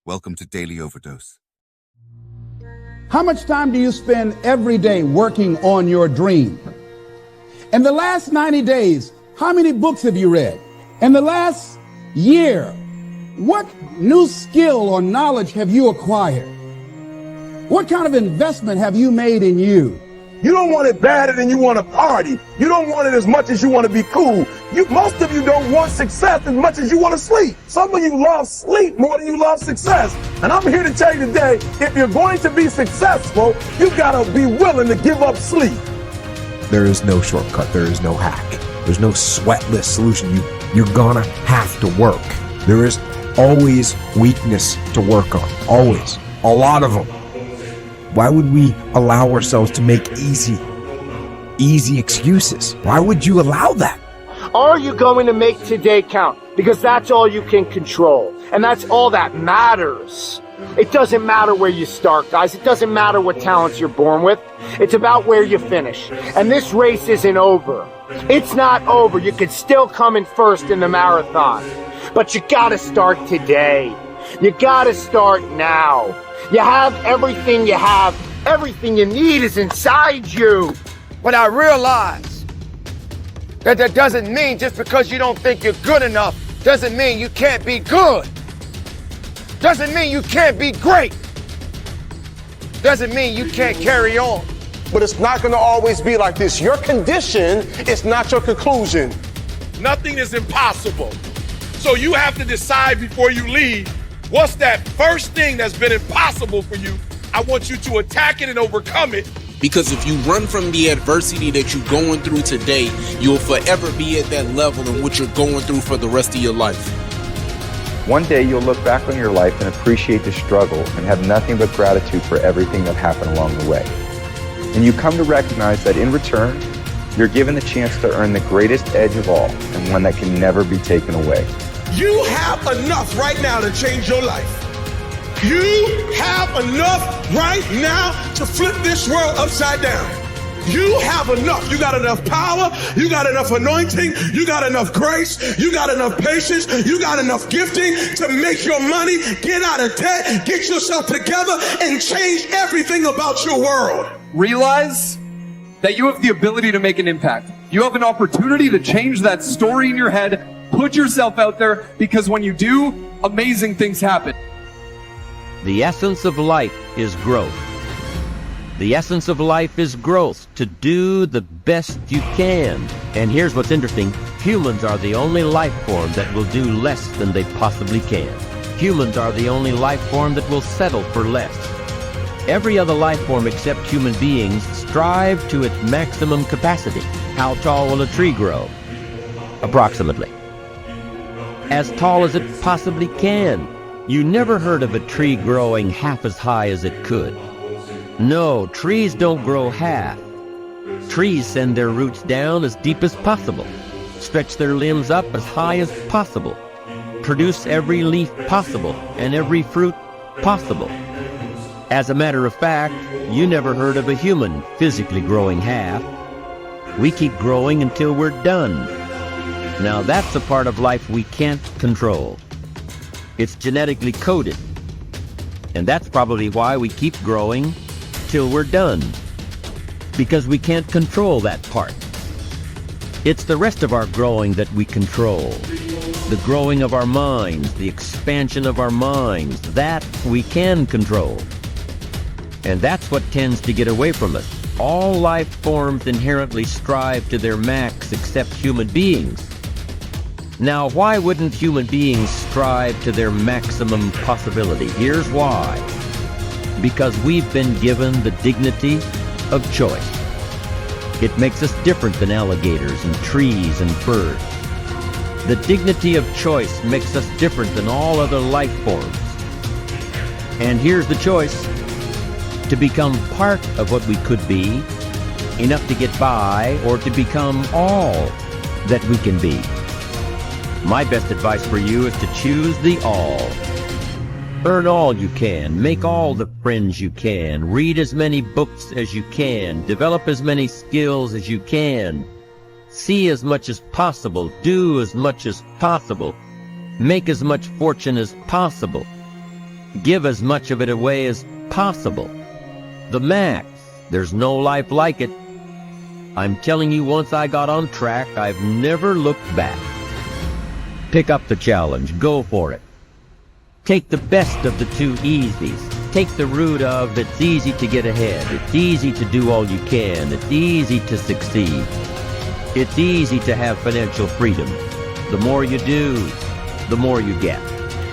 Welcome to Daily Overdose. How much time do you spend every day working on your dream? In the last 90 days, how many books have you read? In the last year, what new skill or knowledge have you acquired? What kind of investment have you made in you? You don't want it badder than you want to party. You don't want it as much as you want to be cool. Most of you don't want success as much as you want to sleep. Some of you love sleep more than you love success. And I'm here to tell you today, if you're going to be successful, you got to be willing to give up sleep. There is no shortcut. There is no hack. There's no sweatless solution. You're gonna have to work. There is always weakness to work on. Always. A lot of them. Why would we allow ourselves to make easy excuses? Why would you allow that? Are you going to make today count? Because that's all you can control. And that's all that matters. It doesn't matter where you start, guys. It doesn't matter what talents you're born with. It's about where you finish. And this race isn't over. It's not over. You could still come in first in the marathon. But you gotta start today. You gotta start now. You have everything you have. Everything you need is inside you. But I realize that doesn't mean just because you don't think you're good enough doesn't mean you can't be good. Doesn't mean you can't be great. Doesn't mean you can't carry on. But it's not going to always be like this. Your condition is not your conclusion. Nothing is impossible. So you have to decide before you leave, what's that first thing that's been impossible for you? I want you to attack it and overcome it. Because if you run from the adversity that you're going through today, you'll forever be at that level in which you're going through for the rest of your life. One day you'll look back on your life and appreciate the struggle and have nothing but gratitude for everything that happened along the way. And you come to recognize that in return, you're given the chance to earn the greatest edge of all, and one that can never be taken away. You have enough right now to change your life. You have enough right now to flip this world upside down. You have enough. You got enough power. You got enough anointing. You got enough grace. You got enough patience. You got enough gifting to make your money, get out of debt, get yourself together, and change everything about your world. Realize that you have the ability to make an impact. You have an opportunity to change that story in your head. Put yourself out there, because when you do, amazing things happen. The essence of life is growth. The essence of life is growth, to do the best you can. And here's what's interesting. Humans are the only life form that will do less than they possibly can. Humans are the only life form that will settle for less. Every other life form except human beings strive to its maximum capacity. How tall will a tree grow? Approximately as tall as it possibly can. You never heard of a tree growing half as high as it could. No, trees don't grow half. Trees send their roots down as deep as possible, stretch their limbs up as high as possible, produce every leaf possible and every fruit possible. As a matter of fact, you never heard of a human physically growing half. We keep growing until we're done. Now that's a part of life we can't control. It's genetically coded. And that's probably why we keep growing till we're done. Because we can't control that part. It's the rest of our growing that we control. The growing of our minds, the expansion of our minds, that we can control. And that's what tends to get away from us. All life forms inherently strive to their max except human beings. Now, why wouldn't human beings strive to their maximum possibility? Here's why. Because we've been given the dignity of choice. It makes us different than alligators and trees and birds. The dignity of choice makes us different than all other life forms. And here's the choice: to become part of what we could be, enough to get by, or to become all that we can be. My best advice for you is to choose the all. Earn all you can, make all the friends you can, read as many books as you can, develop as many skills as you can, see as much as possible, do as much as possible, make as much fortune as possible. Give as much of it away as possible. The max. There's no life like it. I'm telling you, once I got on track, I've never looked back. Pick up the challenge. Go for it. Take the best of the two easies. Take the route of it's easy to get ahead. It's easy to do all you can. It's easy to succeed. It's easy to have financial freedom. The more you do, the more you get.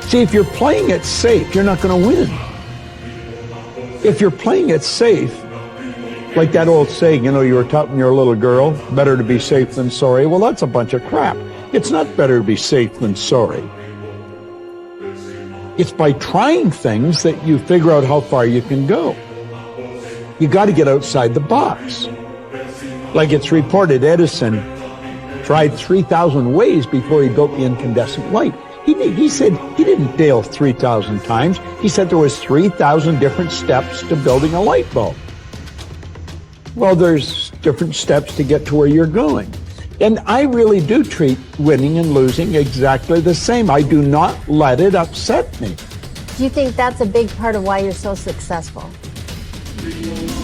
See, if you're playing it safe, you're not going to win. If you're playing it safe, like that old saying, you know, you were taught when you're a little girl, better to be safe than sorry. Well, that's a bunch of crap. It's not better to be safe than sorry. It's by trying things that you figure out how far you can go. You got to get outside the box. Like it's reported, Edison tried 3,000 ways before he built the incandescent light. He said he didn't fail 3,000 times. He said there was 3,000 different steps to building a light bulb. Well, there's different steps to get to where you're going. And I really do treat winning and losing exactly the same. I do not let it upset me. Do you think that's a big part of why you're so successful?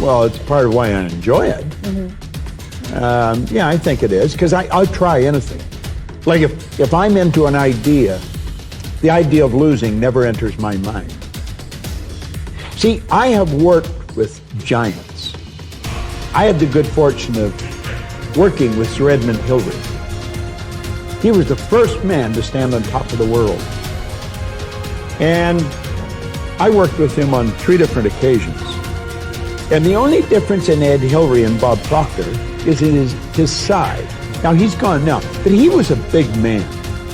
Well, it's part of why I enjoy it. Mm-hmm. Yeah, I think it is, because I'll try anything. Like if I'm into an idea, the idea of losing never enters my mind. See, I have worked with giants. I had the good fortune of working with Sir Edmund Hillary. He was the first man to stand on top of the world. And I worked with him on 3 different occasions. And the only difference in Ed Hillary and Bob Proctor is in his size. Now, he's gone now, but he was a big man.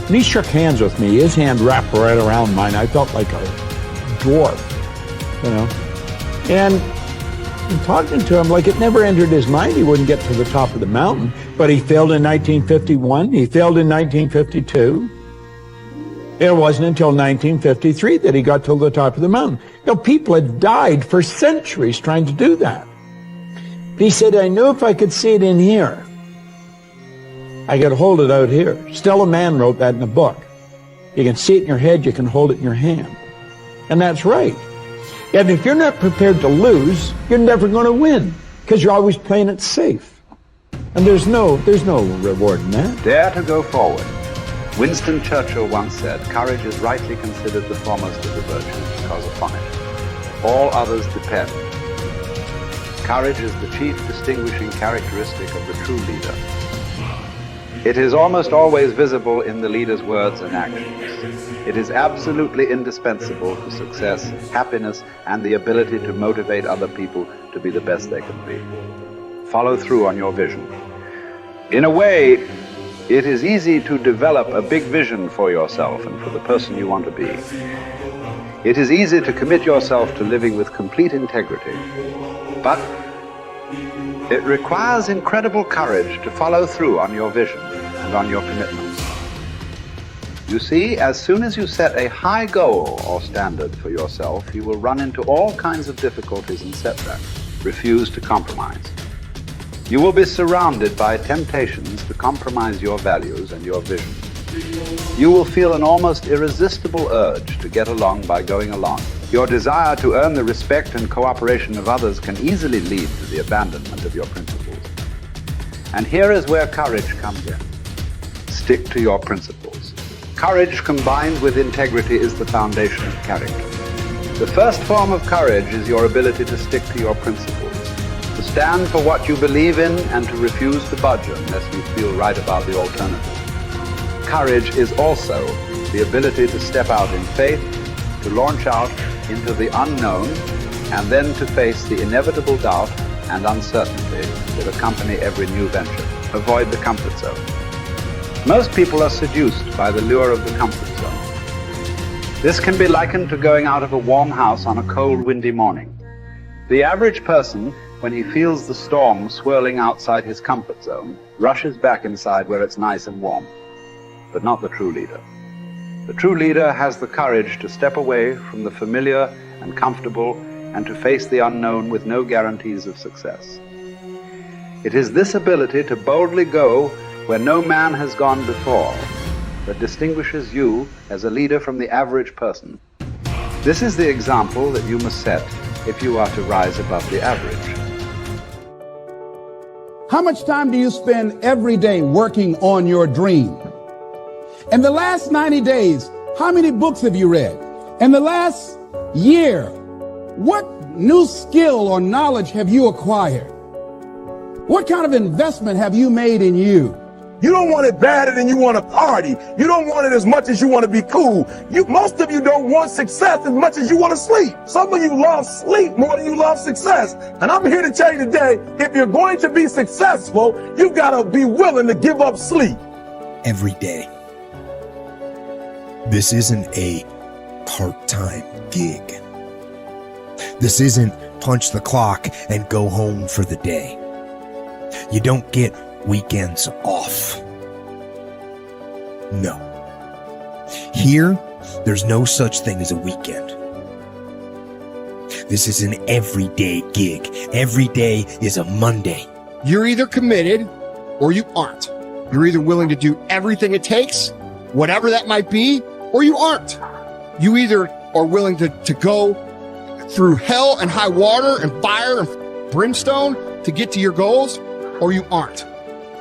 When he shook hands with me, his hand wrapped right around mine. I felt like a dwarf, you know. And talking to him, like it never entered his mind he wouldn't get to the top of the mountain. But he failed in 1951. He failed in 1952. It wasn't until 1953 that he got to the top of the mountain. You know, people had died for centuries trying to do that. But he said, I knew if I could see it in here, I could hold it out here. Stella Mann wrote that in a book. You can see it in your head, you can hold it in your hand. And that's right. And if you're not prepared to lose, you're never going to win, because you're always playing it safe. And there's no reward in that. Dare to go forward. Winston Churchill once said, courage is rightly considered the foremost of the virtues, because upon it all others depend. Courage is the chief distinguishing characteristic of the true leader. It is almost always visible in the leader's words and actions. It is absolutely indispensable for success, happiness, and the ability to motivate other people to be the best they can be. Follow through on your vision. In a way, it is easy to develop a big vision for yourself and for the person you want to be. It is easy to commit yourself to living with complete integrity. But it requires incredible courage to follow through on your vision and on your commitments. You see, as soon as you set a high goal or standard for yourself, you will run into all kinds of difficulties and setbacks. Refuse to compromise. You will be surrounded by temptations to compromise your values and your vision. You will feel an almost irresistible urge to get along by going along. Your desire to earn the respect and cooperation of others can easily lead to the abandonment of your principles. And here is where courage comes in. Stick to your principles. Courage combined with integrity is the foundation of character. The first form of courage is your ability to stick to your principles, to stand for what you believe in and to refuse to budge unless you feel right about the alternative. Courage is also the ability to step out in faith, to launch out into the unknown, and then to face the inevitable doubt and uncertainty that accompany every new venture. Avoid the comfort zone. Most people are seduced by the lure of the comfort zone. This can be likened to going out of a warm house on a cold, windy morning. The average person, when he feels the storm swirling outside his comfort zone, rushes back inside where it's nice and warm. But not the true leader. The true leader has the courage to step away from the familiar and comfortable and to face the unknown with no guarantees of success. It is this ability to boldly go where no man has gone before that distinguishes you as a leader from the average person. This is the example that you must set if you are to rise above the average. How much time do you spend every day working on your dream? In the last 90 days, how many books have you read? In the last year, what new skill or knowledge have you acquired? What kind of investment have you made in you? You don't want it badder than you want to party. You don't want it as much as you want to be cool. Most of you don't want success as much as you want to sleep. Some of you love sleep more than you love success. And I'm here to tell you today, if you're going to be successful, you've got to be willing to give up sleep. Every day. This isn't a part-time gig. This isn't punch the clock and go home for the day. You don't get weekends off. No. Here, there's no such thing as a weekend. This is an everyday gig. Every day is a Monday. You're either committed or you aren't. You're either willing to do everything it takes, whatever that might be, or you aren't. You either are willing to go through hell and high water and fire and brimstone to get to your goals, or you aren't.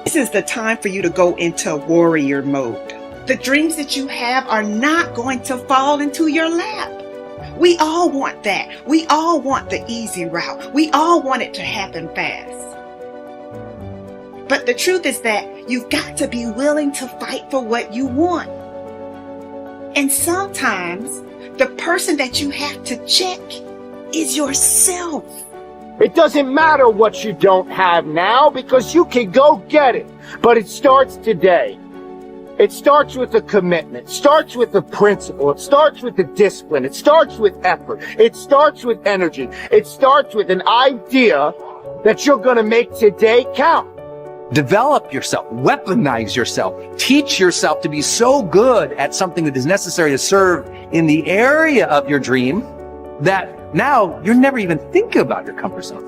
This is the time for you to go into warrior mode. The dreams that you have are not going to fall into your lap. We all want that. We all want the easy route. We all want it to happen fast. But the truth is that you've got to be willing to fight for what you want. And sometimes the person that you have to check is yourself. It doesn't matter what you don't have now because you can go get it. But it starts today. It starts with a commitment. It starts with a principle. It starts with the discipline. It starts with effort. It starts with energy. It starts with an idea that you're going to make today count. Develop yourself, weaponize yourself, teach yourself to be so good at something that is necessary to serve in the area of your dream that now you're never even thinking about your comfort zone.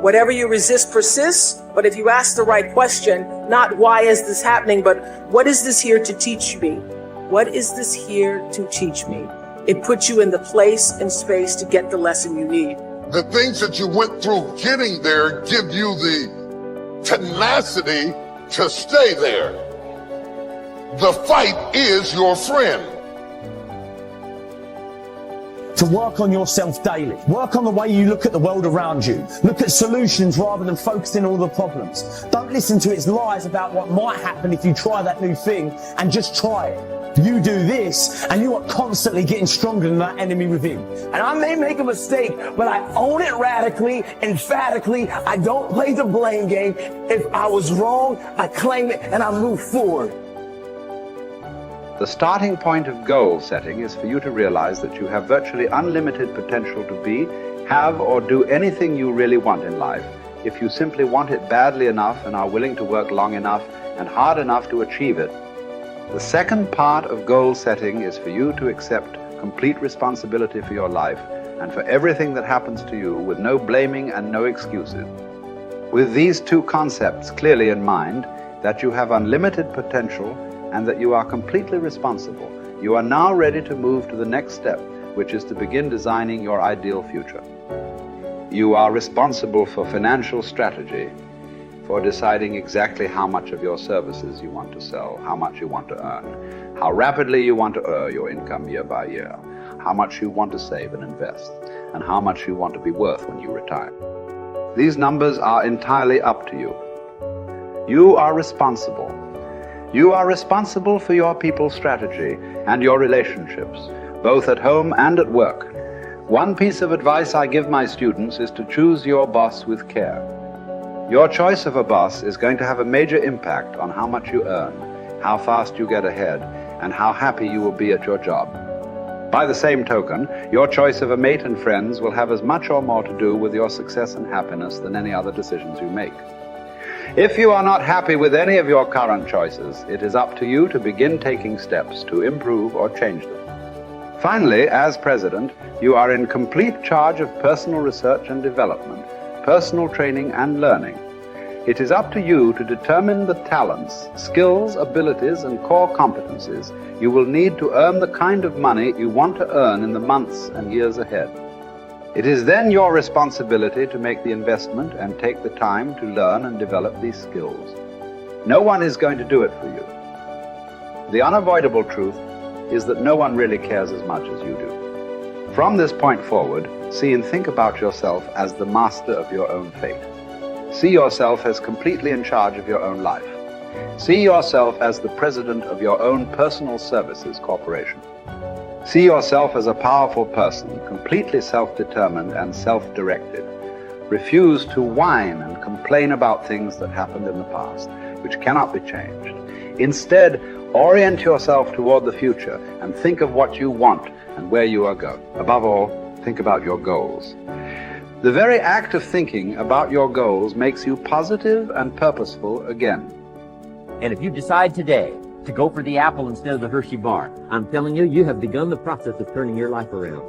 Whatever you resist persists, but if you ask the right question, not why is this happening, but what is this here to teach me? What is this here to teach me? It puts you in the place and space to get the lesson you need. The things that you went through getting there give you the tenacity to stay there. The fight is your friend. To work on yourself daily. Work on the way you look at the world around you. Look at solutions rather than focusing on all the problems. Don't listen to its lies about what might happen if you try that new thing, and just try it. You do this and you are constantly getting stronger than that enemy within. And I may make a mistake, but I own it radically, emphatically. I don't play the blame game. If I was wrong, I claim it and I move forward. The starting point of goal setting is for you to realize that you have virtually unlimited potential to be, have, or do anything you really want in life if you simply want it badly enough and are willing to work long enough and hard enough to achieve it. The second part of goal setting is for you to accept complete responsibility for your life and for everything that happens to you with no blaming and no excuses. With these two concepts clearly in mind, that you have unlimited potential and that you are completely responsible, you are now ready to move to the next step, which is to begin designing your ideal future. You are responsible for financial strategy, for deciding exactly how much of your services you want to sell, how much you want to earn, how rapidly you want to earn your income year by year, how much you want to save and invest, and how much you want to be worth when you retire. These numbers are entirely up to you. You are responsible. You are responsible for your people's strategy and your relationships, both at home and at work. One piece of advice I give my students is to choose your boss with care. Your choice of a boss is going to have a major impact on how much you earn, how fast you get ahead, and how happy you will be at your job. By the same token, your choice of a mate and friends will have as much or more to do with your success and happiness than any other decisions you make. If you are not happy with any of your current choices, it is up to you to begin taking steps to improve or change them. Finally, as president, you are in complete charge of personal research and development, personal training and learning. It is up to you to determine the talents, skills, abilities, and core competencies you will need to earn the kind of money you want to earn in the months and years ahead. It is then your responsibility to make the investment and take the time to learn and develop these skills. No one is going to do it for you. The unavoidable truth is that no one really cares as much as you do. From this point forward, see and think about yourself as the master of your own fate. See yourself as completely in charge of your own life. See yourself as the president of your own personal services corporation. See yourself as a powerful person, completely self-determined and self-directed. Refuse to whine and complain about things that happened in the past, which cannot be changed. Instead, orient yourself toward the future and think of what you want and where you are going. Above all, think about your goals. The very act of thinking about your goals makes you positive and purposeful again. And if you decide today to go for the apple instead of the Hershey bar, I'm telling you, you have begun the process of turning your life around.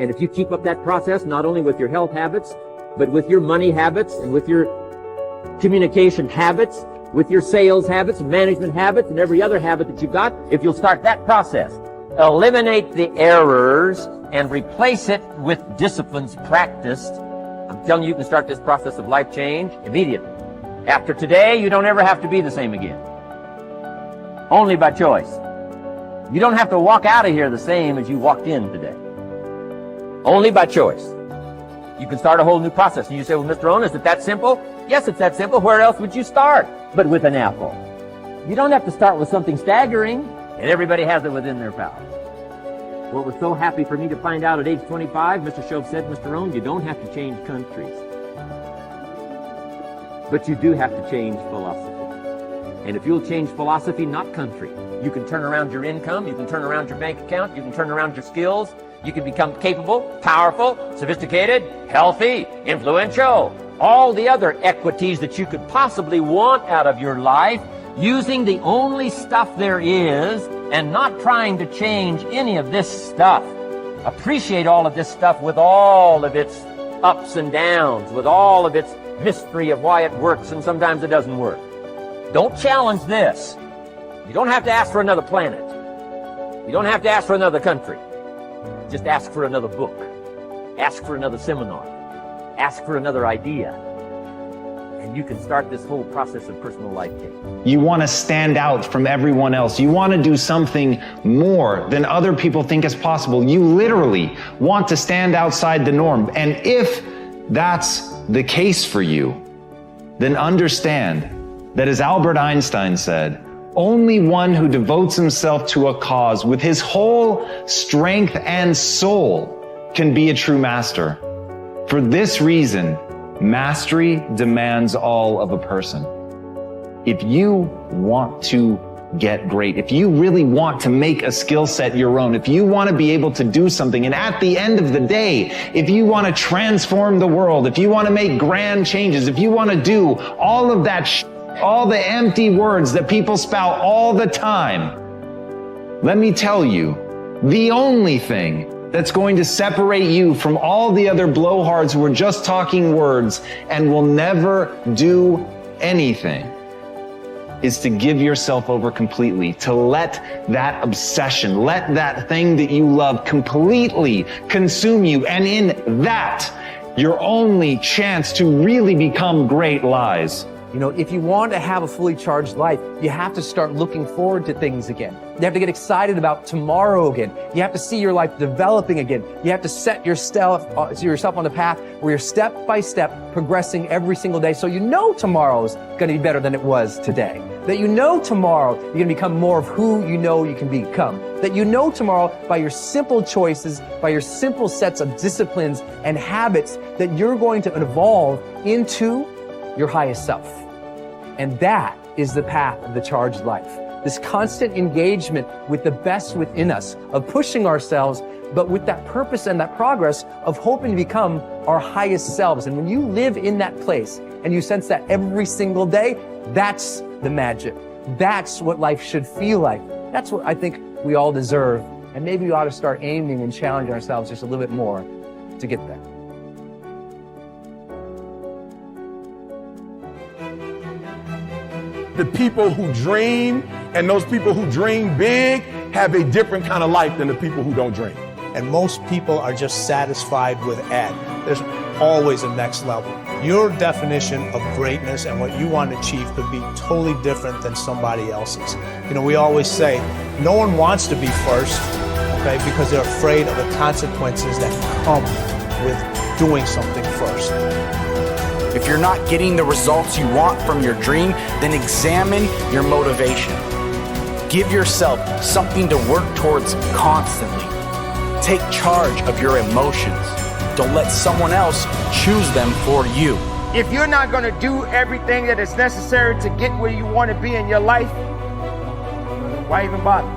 And if you keep up that process, not only with your health habits, but with your money habits and with your communication habits, with your sales habits, management habits, and every other habit that you've got, if you'll start that process, eliminate the errors and replace it with disciplines practiced, I'm telling you, you can start this process of life change immediately. After today, you don't ever have to be the same again. Only by choice. You don't have to walk out of here the same as you walked in today. Only by choice. You can start a whole new process. And you say, well, Mr. Owen, is it that simple? Yes, it's that simple. Where else would you start but with an apple? You don't have to start with something staggering, and everybody has it within their power. What was so happy for me to find out at age 25, Mr. Shove said, Mr. Owen, you don't have to change countries. But you do have to change philosophy. And if you'll change philosophy, not country, you can turn around your income, you can turn around your bank account, you can turn around your skills, you can become capable, powerful, sophisticated, healthy, influential, all the other equities that you could possibly want out of your life, using the only stuff there is and not trying to change any of this stuff. Appreciate all of this stuff with all of its ups and downs, with all of its mystery of why it works and sometimes it doesn't work. Don't challenge this. You don't have to ask for another planet. You don't have to ask for another country. Just ask for another book. Ask for another seminar. Ask for another idea. And you can start this whole process of personal life change. You want to stand out from everyone else. You want to do something more than other people think is possible. You literally want to stand outside the norm. And if that's the case for you, then understand that, as Albert Einstein said, only one who devotes himself to a cause with his whole strength and soul can be a true master. For this reason, mastery demands all of a person. If you want to get great, if you really want to make a skill set your own, if you want to be able to do something, and at the end of the day, if you want to transform the world, if you want to make grand changes, if you want to do all of that all the empty words that people spout all the time, let me tell you, the only thing that's going to separate you from all the other blowhards who are just talking words and will never do anything is to give yourself over completely, to let that obsession, let that thing that you love completely consume you. And in that, your only chance to really become great lies. You know, if you want to have a fully charged life, you have to start looking forward to things again. You have to get excited about tomorrow again. You have to see your life developing again. You have to set yourself on the path where you're step by step progressing every single day, so you know tomorrow's going to be better than it was today. That you know tomorrow you're going to become more of who you know you can become. That you know tomorrow by your simple choices, by your simple sets of disciplines and habits, that you're going to evolve into your highest self. And that is the path of the charged life. This constant engagement with the best within us, of pushing ourselves, but with that purpose and that progress of hoping to become our highest selves. And when you live in that place and you sense that every single day, that's the magic. That's what life should feel like. That's what I think we all deserve. And maybe we ought to start aiming and challenging ourselves just a little bit more to get there. the people who dream and those people who dream big have a different kind of life than the people who don't dream. And most people are just satisfied with Ed. There's always a next level. Your definition of greatness and what you want to achieve could be totally different than somebody else's. You know, we always say, no one wants to be first, okay, because they're afraid of the consequences that come with doing something first. If you're not getting the results you want from your dream, then examine your motivation. Give yourself something to work towards constantly. Take charge of your emotions. Don't let someone else choose them for you. If you're not going to do everything that is necessary to get where you want to be in your life, why even bother?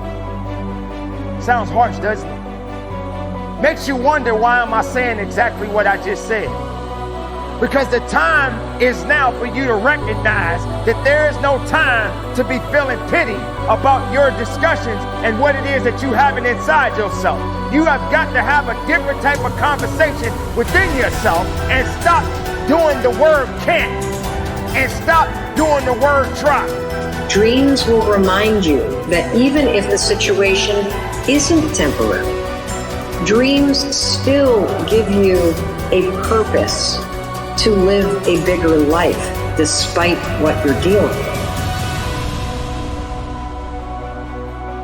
Sounds harsh, doesn't it? Makes you wonder, why am I saying exactly what I just said? Because the time is now for you to recognize that there is no time to be feeling pity about your discussions and what it is that you have inside yourself. You have got to have a different type of conversation within yourself and stop doing the word can't and stop doing the word try. Dreams will remind you that even if the situation isn't temporary, dreams still give you a purpose to live a bigger life despite what you're dealing with.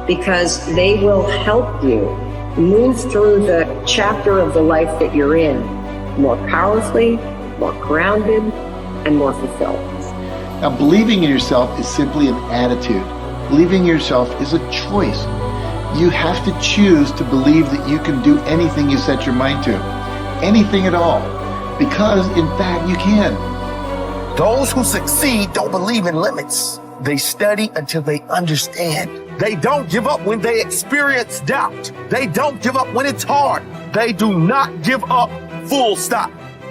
Because they will help you move through the chapter of the life that you're in more powerfully, more grounded, and more fulfilled. Now, believing in yourself is simply an attitude. Believing in yourself is a choice. You have to choose to believe that you can do anything you set your mind to. Anything at all. Because, in fact, you can. Those who succeed don't believe in limits. They study until they understand. They don't give up when they experience doubt. They don't give up when it's hard. They do not give up, full stop.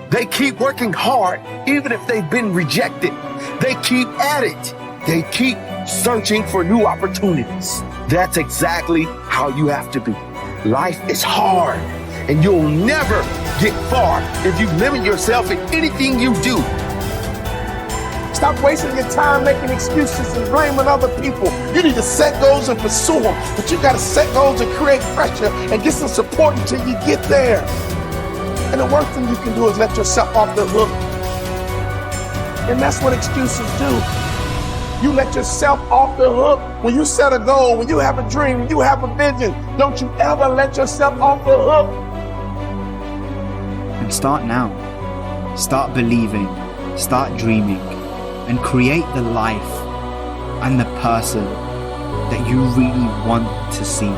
They keep working hard, even if they've been rejected. They keep at it. They keep searching for new opportunities. That's exactly how you have to be. Life is hard, and you'll never get far if you limit yourself in anything you do. Stop wasting your time making excuses and blaming other people. You need to set goals and pursue them. But you got to set goals and create pressure and get some support until you get there. And the worst thing you can do is let yourself off the hook. And that's what excuses do. You let yourself off the hook. When you set a goal, when you have a dream, when you have a vision, don't you ever let yourself off the hook. And start now. Start believing, start dreaming, and create the life and the person that you really want to see.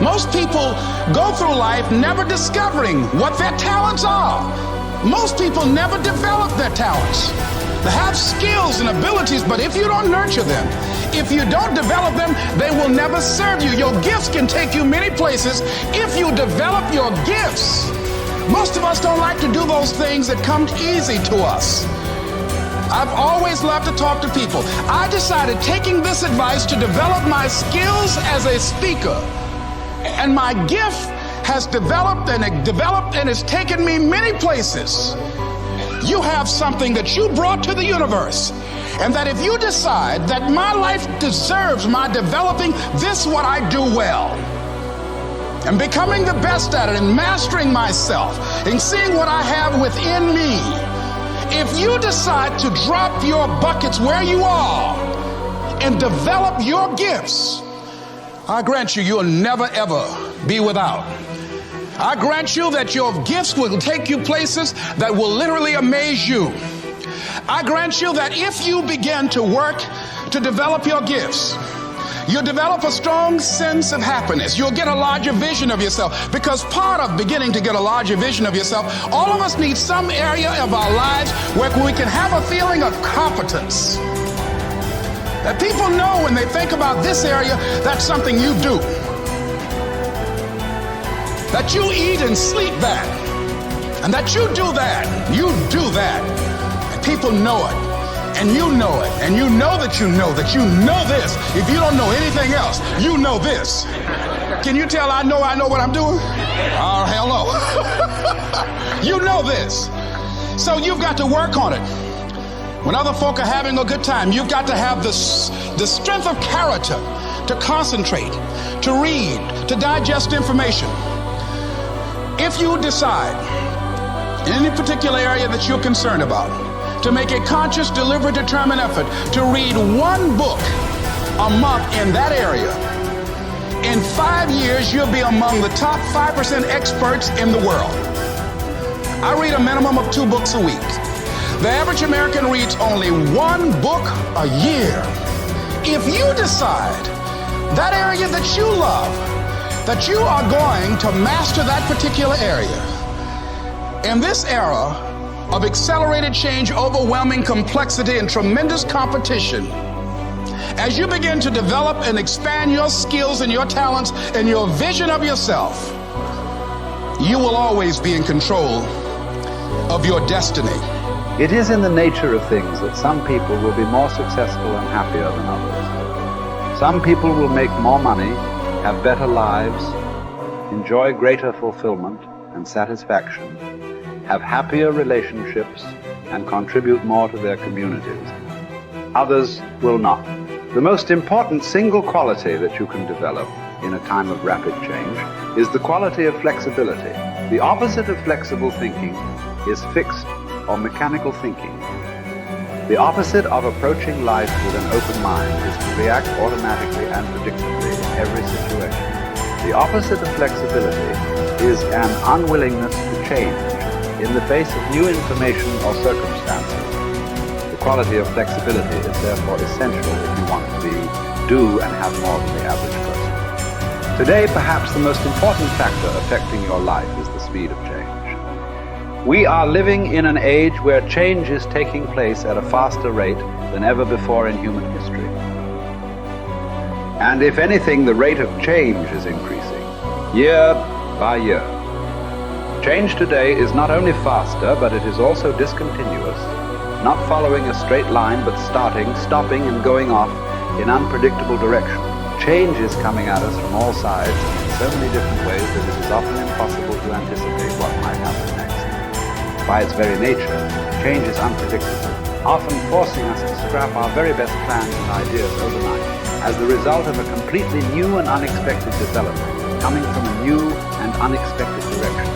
Most people go through life never discovering what their talents are. Most people never develop their talents. They have skills and abilities, but if you don't nurture them, if you don't develop them, they will never serve you. Your gifts can take you many places if you develop your gifts. Most of us don't like to do those things that come easy to us. I've always loved to talk to people. I decided, taking this advice, to develop my skills as a speaker. And my gift has developed and it's taken me many places. You have something that you brought to the universe. And that if you decide that my life deserves my developing this, what I do well, and becoming the best at it, and mastering myself, and seeing what I have within me, if you decide to drop your buckets where you are and develop your gifts, I grant you, you'll never ever be without. I grant you that your gifts will take you places that will literally amaze you. I grant you that if you begin to work to develop your gifts, you'll develop a strong sense of happiness. You'll get a larger vision of yourself, because part of beginning to get a larger vision of yourself, all of us need some area of our lives where we can have a feeling of competence. That people know when they think about this area, that's something you do. That you eat and sleep that. And that you do that. You do that. And people know it. And you know it. And you know that you know that you know this. If you don't know anything else, you know this. Can you tell I know what I'm doing? Oh, hell no. You know this. So you've got to work on it. When other folk are having a good time, you've got to have the strength of character to concentrate, to read, to digest information. If you decide in any particular area that you're concerned about, to make a conscious, deliberate, determined effort to read one book a month in that area, in 5 years, you'll be among the top 5% experts in the world. I read a minimum of 2 books a week. The average American reads only 1 book a year. If you decide that area that you love, that you are going to master that particular area, in this era of accelerated change, overwhelming complexity, and tremendous competition, as you begin to develop and expand your skills and your talents and your vision of yourself, you will always be in control of your destiny. It is in the nature of things that some people will be more successful and happier than others. Some people will make more money, have better lives, enjoy greater fulfillment and satisfaction, have happier relationships, and contribute more to their communities. Others will not. The most important single quality that you can develop in a time of rapid change is the quality of flexibility. The opposite of flexible thinking is fixed or mechanical thinking. The opposite of approaching life with an open mind is to react automatically and predictably in every situation. The opposite of flexibility is an unwillingness to change in the face of new information or circumstances. The quality of flexibility is therefore essential if you want to do and have more than the average person. Today, perhaps the most important factor affecting your life is the speed of change. We are living in an age where change is taking place at a faster rate than ever before in human history. And if anything, the rate of change is increasing, year by year. Change today is not only faster, but it is also discontinuous, not following a straight line, but starting, stopping, and going off in unpredictable direction. Change is coming at us from all sides in so many different ways that it is often impossible to anticipate what might happen next. By its very nature, change is unpredictable, often forcing us to scrap our very best plans and ideas overnight as the result of a completely new and unexpected development coming from a new and unexpected direction.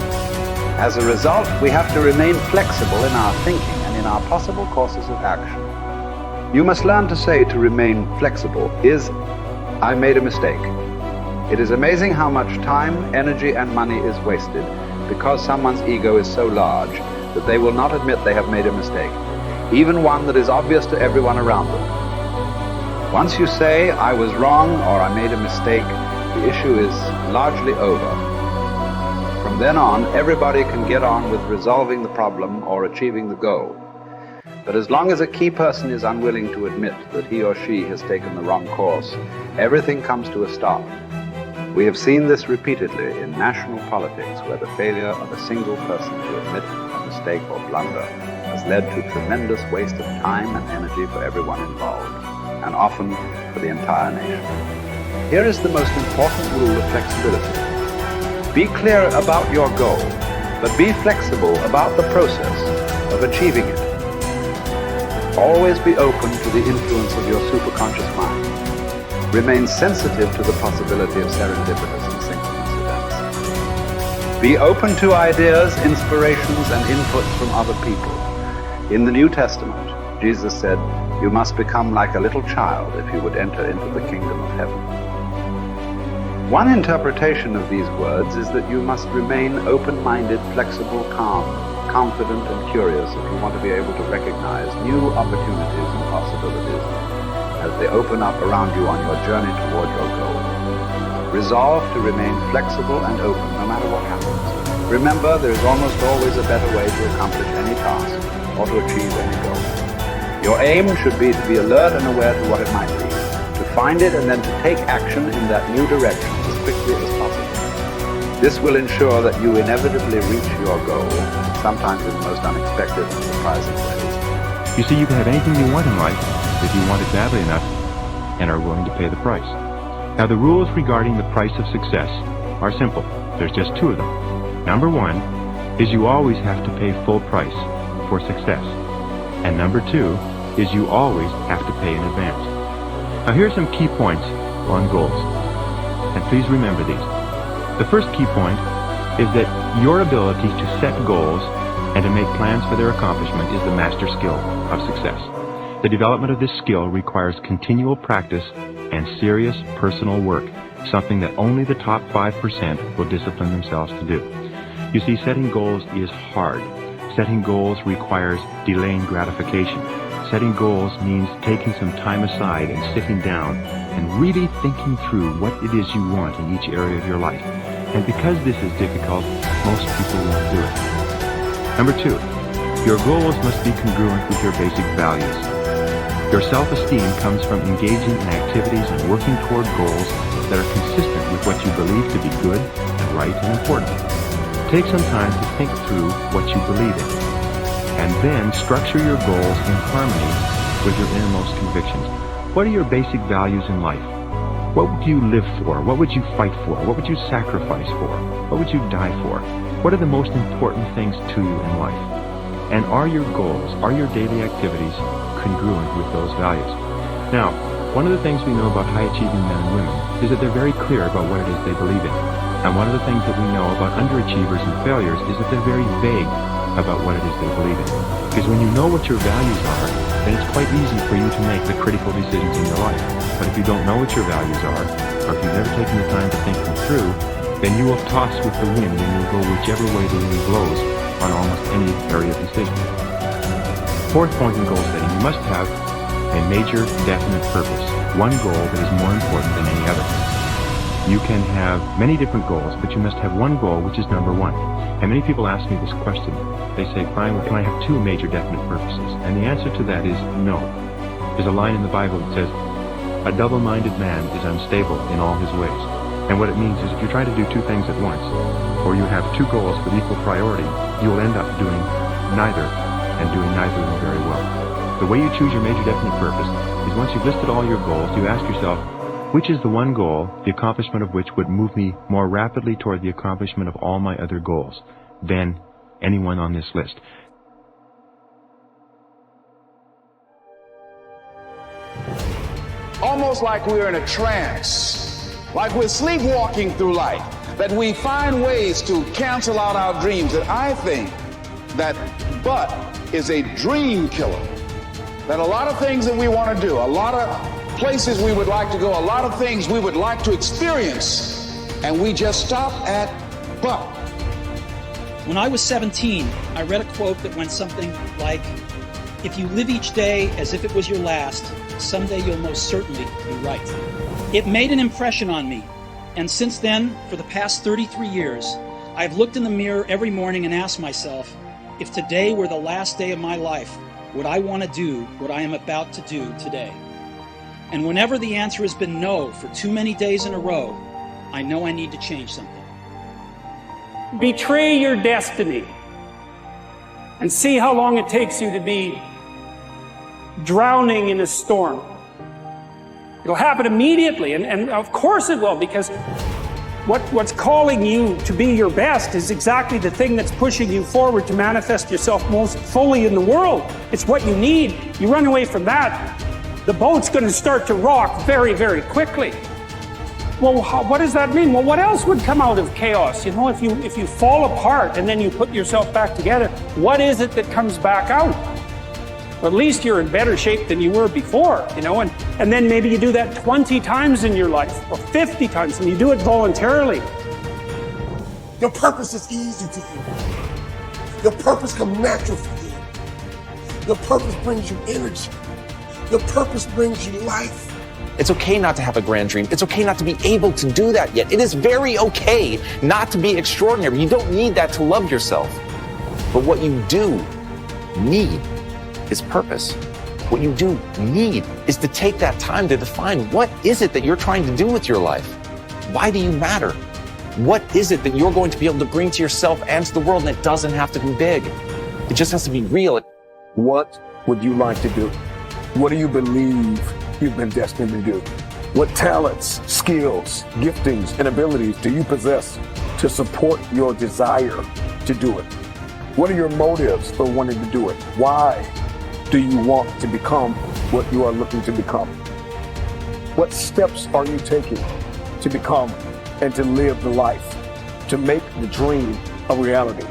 As a result, we have to remain flexible in our thinking and in our possible courses of action. You must learn to say to remain flexible is, I made a mistake. It is amazing how much time, energy, and money is wasted because someone's ego is so large that they will not admit they have made a mistake, even one that is obvious to everyone around them. Once you say, I was wrong or I made a mistake, the issue is largely over. From then on, everybody can get on with resolving the problem or achieving the goal. But as long as a key person is unwilling to admit that he or she has taken the wrong course, everything comes to a stop. We have seen this repeatedly in national politics, where the failure of a single person to admit a mistake or blunder has led to tremendous waste of time and energy for everyone involved, and often for the entire nation. Here is the most important rule of flexibility. Be clear about your goal, but be flexible about the process of achieving it. Always be open to the influence of your superconscious mind. Remain sensitive to the possibility of serendipitous and synchronous events. Be open to ideas, inspirations, and inputs from other people. In the New Testament, Jesus said, "You must become like a little child if you would enter into the kingdom of heaven." One interpretation of these words is that you must remain open-minded, flexible, calm, confident, and curious if you want to be able to recognize new opportunities and possibilities as they open up around you on your journey toward your goal. Resolve to remain flexible and open no matter what happens. Remember, there is almost always a better way to accomplish any task or to achieve any goal. Your aim should be to be alert and aware to what it might be, to find it and then to take action in that new direction as quickly as possible. This will ensure that you inevitably reach your goal, sometimes in the most unexpected and surprising ways. You see, you can have anything you want in life if you want it badly enough and are willing to pay the price. Now, the rules regarding the price of success are simple. There's just 2 of them. Number 1 is you always have to pay full price for success. And number 2 is you always have to pay in advance. Now here are some key points on goals, and please remember these. The first key point is that your ability to set goals and to make plans for their accomplishment is the master skill of success. The development of this skill requires continual practice and serious personal work, something that only the top 5% will discipline themselves to do. You see, setting goals is hard. Setting goals requires delaying gratification. Setting goals means taking some time aside and sitting down and really thinking through what it is you want in each area of your life. And because this is difficult, most people won't do it. Number 2, your goals must be congruent with your basic values. Your self-esteem comes from engaging in activities and working toward goals that are consistent with what you believe to be good and right and important. Take some time to think through what you believe in, and then structure your goals in harmony with your innermost convictions. What are your basic values in life? What would you live for? What would you fight for? What would you sacrifice for? What would you die for? What are the most important things to you in life? And are your goals, are your daily activities congruent with those values? Now, one of the things we know about high-achieving men and women is that they're very clear about what it is they believe in. And one of the things that we know about underachievers and failures is that they're very vague about what it is they believe in. Because when you know what your values are, then it's quite easy for you to make the critical decisions in your life. But if you don't know what your values are, or if you've never taken the time to think them through, then you will toss with the wind and you'll go whichever way the wind blows on almost any area of decision. Fourth point in goal setting, you must have a major, definite purpose, one goal that is more important than any other. You can have many different goals, but you must have one goal which is number one. And many people ask me this question. They say, fine, well, can I have two major definite purposes? And the answer to that is no. There's a line in the Bible that says, a double-minded man is unstable in all his ways. And what it means is if you try to do two things at once, or you have two goals with equal priority, you will end up doing neither, and doing neither of them very well. The way you choose your major definite purpose is once you've listed all your goals, you ask yourself, which is the one goal, the accomplishment of which would move me more rapidly toward the accomplishment of all my other goals than anyone on this list? Almost like we're in a trance, like we're sleepwalking through life, that we find ways to cancel out our dreams. And I think that but is a dream killer. That a lot of things that we want to do, a lot of places we would like to go, a lot of things we would like to experience, and we just stop at but. When I was 17, I read a quote that went something like, if you live each day as if it was your last, someday you'll most certainly be right. It made an impression on me, and since then, for the past 33 years, I've looked in the mirror every morning and asked myself, if today were the last day of my life, would I want to do what I am about to do today? And whenever the answer has been no for too many days in a row, I know I need to change something. Betray your destiny and see how long it takes you to be drowning in a storm. It'll happen immediately, and of course it will, because what's calling you to be your best is exactly the thing that's pushing you forward to manifest yourself most fully in the world. It's what you need. You run away from that, the boat's going to start to rock very, very quickly. Well, what does that mean? Well, what else would come out of chaos? You know, if you fall apart and then you put yourself back together, what is it that comes back out? Well, at least you're in better shape than you were before, you know, and then maybe you do that 20 times in your life, or 50 times, and you do it voluntarily. Your purpose is easy to you. Your purpose comes natural for you. Your purpose brings you energy. Your purpose brings you life. It's okay not to have a grand dream. It's okay not to be able to do that yet. It is very okay not to be extraordinary. You don't need that to love yourself. But what you do need is purpose. What you do need is to take that time to define what is it that you're trying to do with your life? Why do you matter? What is it that you're going to be able to bring to yourself and to the world? And it doesn't have to be big. It just has to be real. What would you like to do? What do you believe you've been destined to do? What talents, skills, giftings, and abilities do you possess to support your desire to do it? What are your motives for wanting to do it? Why? do you want to become what you are looking to become? What steps are you taking to become and to live the life, to make the dream a reality?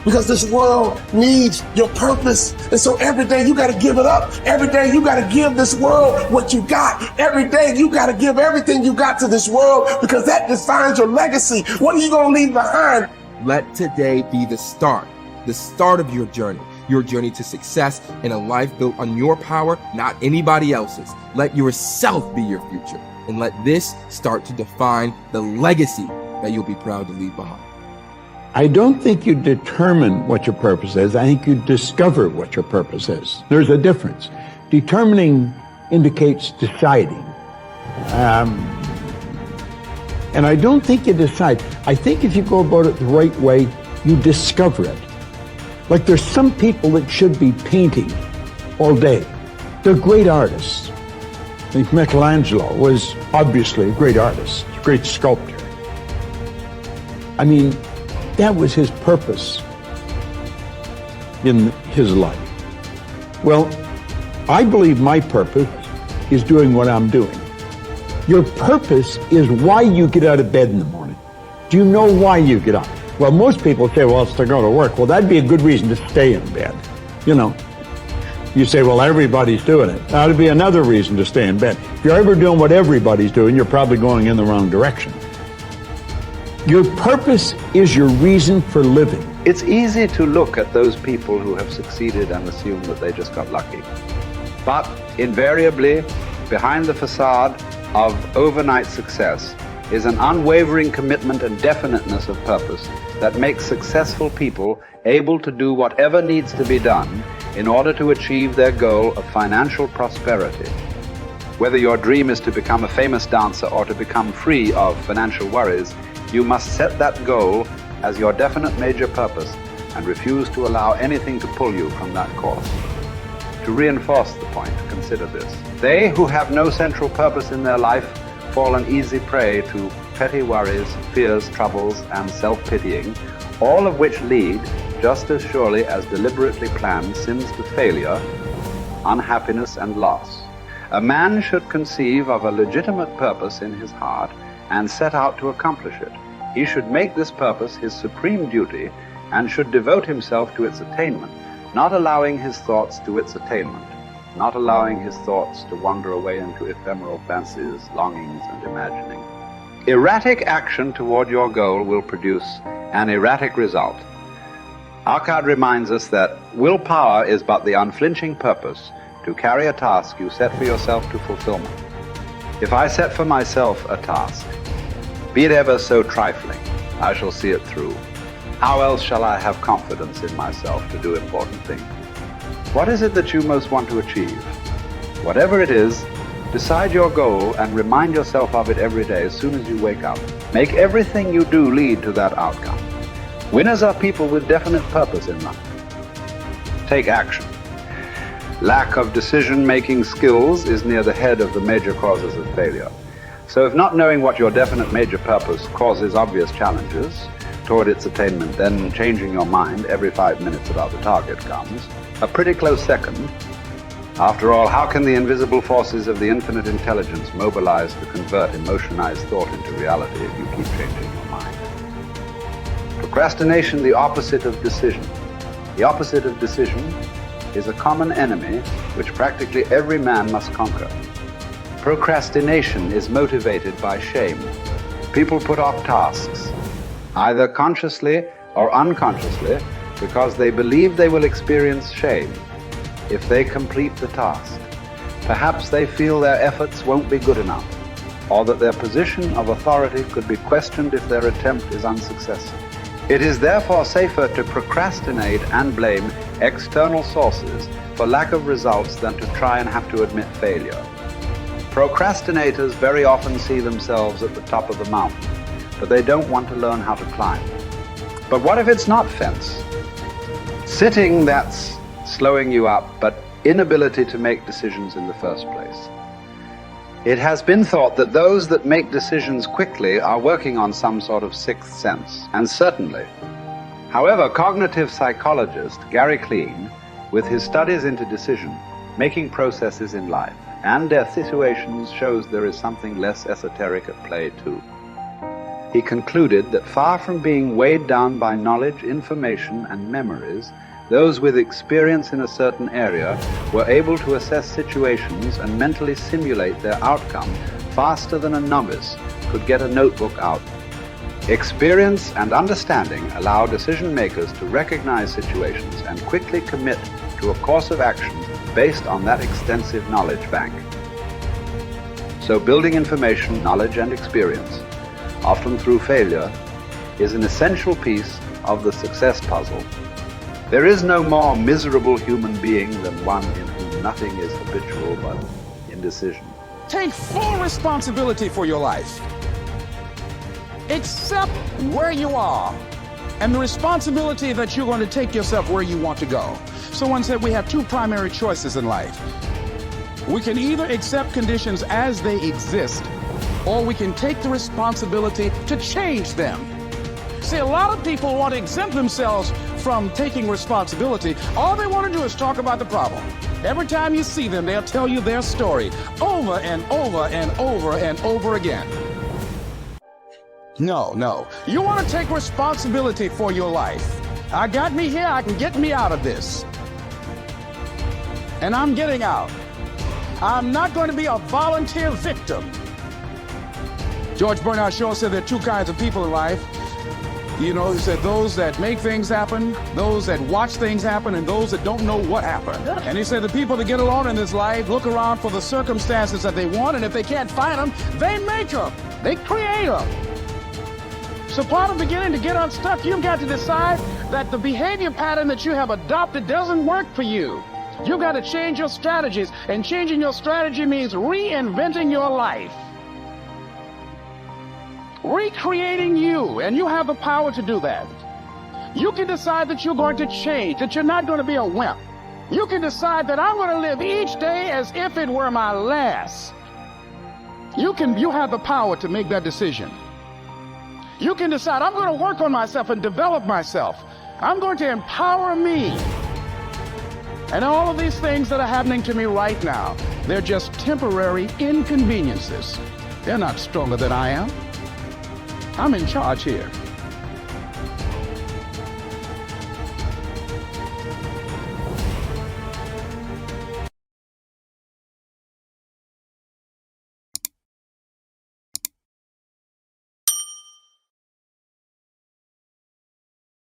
Because this world needs your purpose. And so every day you got to give it up. Every day you got to give this world what you got. Every day you got to give everything you got to this world, because that defines your legacy. What are you going to leave behind? Let today be the start of your journey to success in a life built on your power, not anybody else's. Let yourself be your future, and let this start to define the legacy that you'll be proud to leave behind. I don't think you determine what your purpose is. I think you discover what your purpose is. There's a difference. Determining indicates deciding. And I don't think you decide. I think if you go about it the right way, you discover it. Like there's some people that should be painting all day. They're great artists. I think Michelangelo was obviously a great artist, a great sculptor. I mean, that was his purpose in his life. Well, I believe my purpose is doing what I'm doing. Your purpose is why you get out of bed in the morning. Do you know why you get up? Well, most people say, well, it's to go to work. Well, that'd be a good reason to stay in bed. You know, you say, well, everybody's doing it. That'd be another reason to stay in bed. If you're ever doing what everybody's doing, you're probably going in the wrong direction. Your purpose is your reason for living. It's easy to look at those people who have succeeded and assume that they just got lucky. But invariably, behind the facade of overnight success is an unwavering commitment and definiteness of purpose that makes successful people able to do whatever needs to be done in order to achieve their goal of financial prosperity. Whether your dream is to become a famous dancer or to become free of financial worries, you must set that goal as your definite major purpose and refuse to allow anything to pull you from that course. To reinforce the point, consider this. They who have no central purpose in their life fall an easy prey to petty worries, fears, troubles, and self-pitying, all of which lead, just as surely as deliberately planned sins, to failure, unhappiness, and loss. A man should conceive of a legitimate purpose in his heart and set out to accomplish it. He should make this purpose his supreme duty and should devote himself to its attainment, not allowing his thoughts to its attainment, not allowing his thoughts to wander away into ephemeral fancies, longings, and imagining. Erratic action toward your goal will produce an erratic result. Our card reminds us that willpower is but the unflinching purpose to carry a task you set for yourself to fulfillment. If I set for myself a task, be it ever so trifling, I shall see it through. How else shall I have confidence in myself to do important things? What is it that you most want to achieve? Whatever it is, decide your goal and remind yourself of it every day as soon as you wake up. Make everything you do lead to that outcome. Winners are people with definite purpose in life. Take action. Lack of decision-making skills is near the head of the major causes of failure. So if not knowing what your definite major purpose causes obvious challenges toward its attainment, then changing your mind every 5 minutes about the target comes a pretty close second. After all, how can the invisible forces of the infinite intelligence mobilize to convert emotionized thought into reality if you keep changing your mind? Procrastination, the opposite of decision. The opposite of decision is a common enemy which practically every man must conquer. Procrastination is motivated by shame. People put off tasks, either consciously or unconsciously, because they believe they will experience shame if they complete the task. Perhaps they feel their efforts won't be good enough, or that their position of authority could be questioned if their attempt is unsuccessful. It is therefore safer to procrastinate and blame external sources for lack of results than to try and have to admit failure. Procrastinators very often see themselves at the top of the mountain, but they don't want to learn how to climb. But what if it's not fence? Sitting, that's slowing you up, but inability to make decisions in the first place. It has been thought that those that make decisions quickly are working on some sort of sixth sense, and certainly. However, cognitive psychologist Gary Klein, with his studies into decision-making processes in life and their situations shows there is something less esoteric at play too. He concluded that far from being weighed down by knowledge, information, and memories, those with experience in a certain area were able to assess situations and mentally simulate their outcome faster than a novice could get a notebook out. Experience and understanding allow decision makers to recognize situations and quickly commit to a course of action based on that extensive knowledge bank. So building information, knowledge, and experience, often through failure, is an essential piece of the success puzzle. There is no more miserable human being than one in whom nothing is habitual but indecision. Take full responsibility for your life. Accept where you are and the responsibility that you're going to take yourself where you want to go. Someone said we have two primary choices in life. We can either accept conditions as they exist, or we can take the responsibility to change them. See, a lot of people want to exempt themselves from taking responsibility. All they want to do is talk about the problem. Every time you see them, they'll tell you their story over and over and over and over again. No. You want to take responsibility for your life. I got me here, I can get me out of this. And I'm getting out. I'm not going to be a volunteer victim. George Bernard Shaw said there are two kinds of people in life. You know, he said those that make things happen, those that watch things happen, and those that don't know what happened. And he said the people that get along in this life look around for the circumstances that they want, and if they can't find them, they make them. They create them. So part of beginning to get unstuck, you've got to decide that the behavior pattern that you have adopted doesn't work for you. You've got to change your strategies, and changing your strategy means reinventing your life. Recreating you, and you have the power to do that. You can decide that you're going to change, that you're not going to be a wimp. You can decide that I'm going to live each day as if it were my last. You have the power to make that decision. You can decide I'm going to work on myself and develop myself. I'm going to empower me. And all of these things that are happening to me right now, they're just temporary inconveniences. They're not stronger than I am. I'm in charge here.